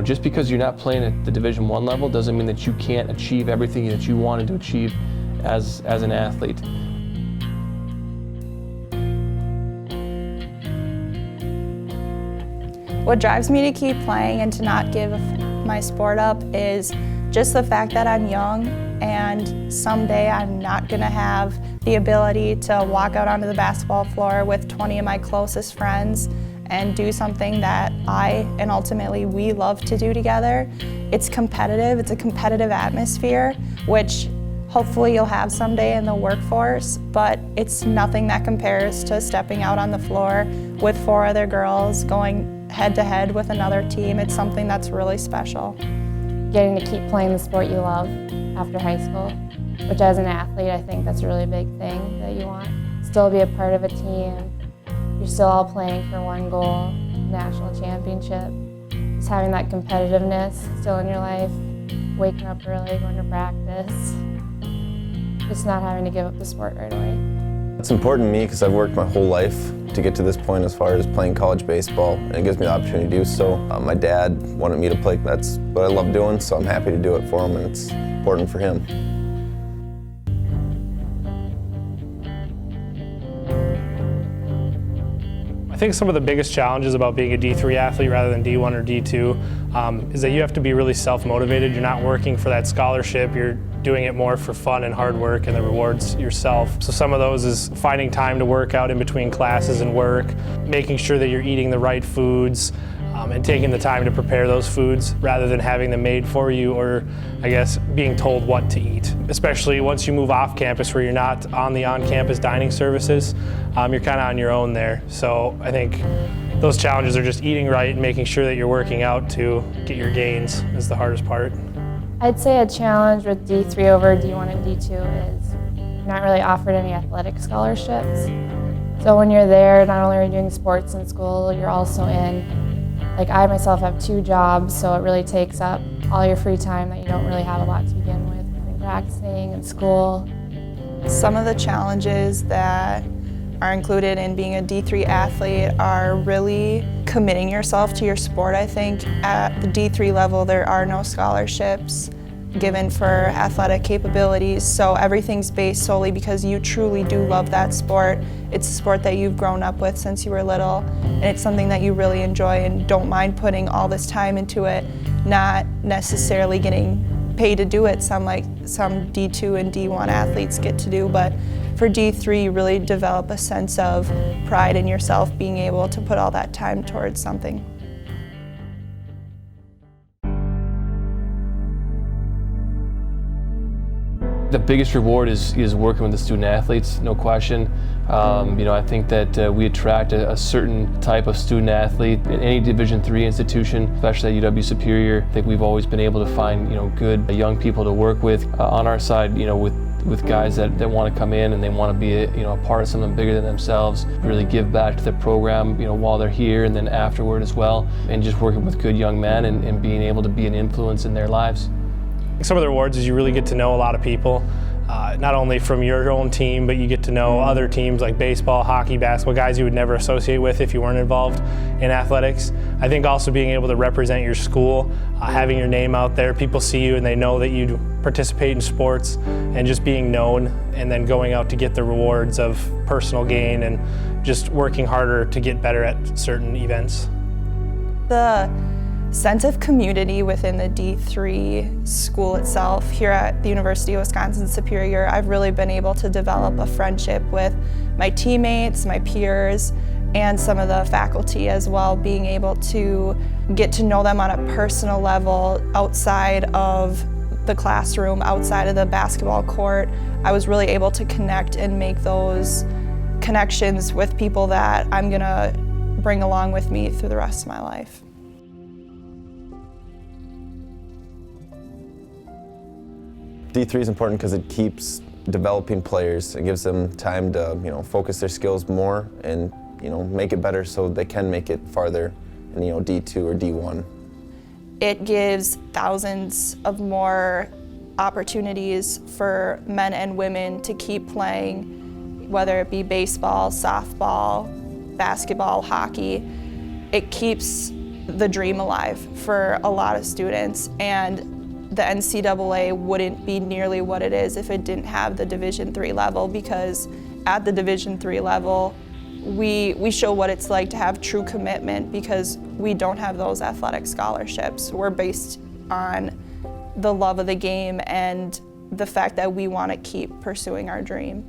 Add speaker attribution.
Speaker 1: just because you're not playing at the Division I level doesn't mean that you can't achieve everything that you wanted to achieve as an athlete.
Speaker 2: What drives me to keep playing and to not give my sport up is just the fact that I'm young, and someday I'm not going to have the ability to walk out onto the basketball floor with 20 of my closest friends and do something that I and ultimately we love to do together. It's competitive, it's a competitive atmosphere, which hopefully you'll have someday in the workforce, but it's nothing that compares to stepping out on the floor with 4 other girls, going head to head with another team. It's something that's really special.
Speaker 3: Getting to keep playing the sport you love after high school, which as an athlete I think that's a really big thing that you want. Still be a part of a team. You're still all playing for one goal, national championship. Just having that competitiveness still in your life, waking up early, going to practice. Just not having to give up the sport right away.
Speaker 4: It's important to me because I've worked my whole life to get to this point as far as playing college baseball, and it gives me the opportunity to do so. My dad wanted me to play, that's what I love doing, so I'm happy to do it for him, and it's important for him.
Speaker 5: I think some of the biggest challenges about being a D3 athlete rather than D1 or D2 is that you have to be really self-motivated. You're not working for that scholarship, you're doing it more for fun and hard work and the rewards yourself. So some of those is finding time to work out in between classes and work, making sure that you're eating the right foods, and taking the time to prepare those foods rather than having them made for you, or I guess being told what to eat. Especially once you move off campus where you're not on the on-campus dining services, you're kind of on your own there. So I think those challenges are just eating right and making sure that you're working out to get your gains is the hardest part.
Speaker 3: I'd say a challenge with D3 over D1 and D2 is you're not really offered any athletic scholarships. So when you're there, not only are you doing sports in school, you're also like I myself have 2 jobs, so it really takes up all your free time that you don't really have a lot to begin with between practicing and school.
Speaker 2: Some of the challenges that are included in being a D3 athlete are really committing yourself to your sport. I think at the D3 level there are no scholarships given for athletic capabilities, so everything's based solely because you truly do love that sport. It's a sport that you've grown up with since you were little, and it's something that you really enjoy and don't mind putting all this time into it, not necessarily getting paid to do it, some D2 and D1 athletes get to do, but for D3 you really develop a sense of pride in yourself being able to put all that time towards something.
Speaker 1: The biggest reward is working with the student athletes, no question. I think that we attract a certain type of student athlete in any Division III institution, especially at UW Superior. I think we've always been able to find good young people to work with on our side. With guys that want to come in and they want to be a part of something bigger than themselves, really give back to the program while they're here and then afterward as well, and just working with good young men and being able to be an influence in their lives.
Speaker 5: Some of the rewards is you really get to know a lot of people, not only from your own team, but you get to know other teams like baseball, hockey, basketball, guys you would never associate with if you weren't involved in athletics. I think also being able to represent your school, having your name out there, people see you and they know that you participate in sports, and just being known and then going out to get the rewards of personal gain and just working harder to get better at certain events.
Speaker 2: The sense of community within the D3 school itself here at the University of Wisconsin-Superior, I've really been able to develop a friendship with my teammates, my peers, and some of the faculty as well, being able to get to know them on a personal level outside of the classroom, outside of the basketball court. I was really able to connect and make those connections with people that I'm gonna bring along with me through the rest of my life.
Speaker 4: D3 is important because it keeps developing players. It gives them time to focus their skills more and make it better so they can make it farther in D2 or D1.
Speaker 2: It gives thousands of more opportunities for men and women to keep playing, whether it be baseball, softball, basketball, hockey. It keeps the dream alive for a lot of students, and the NCAA wouldn't be nearly what it is if it didn't have the Division III level, because at the Division III level, we show what it's like to have true commitment, because we don't have those athletic scholarships. We're based on the love of the game and the fact that we want to keep pursuing our dream.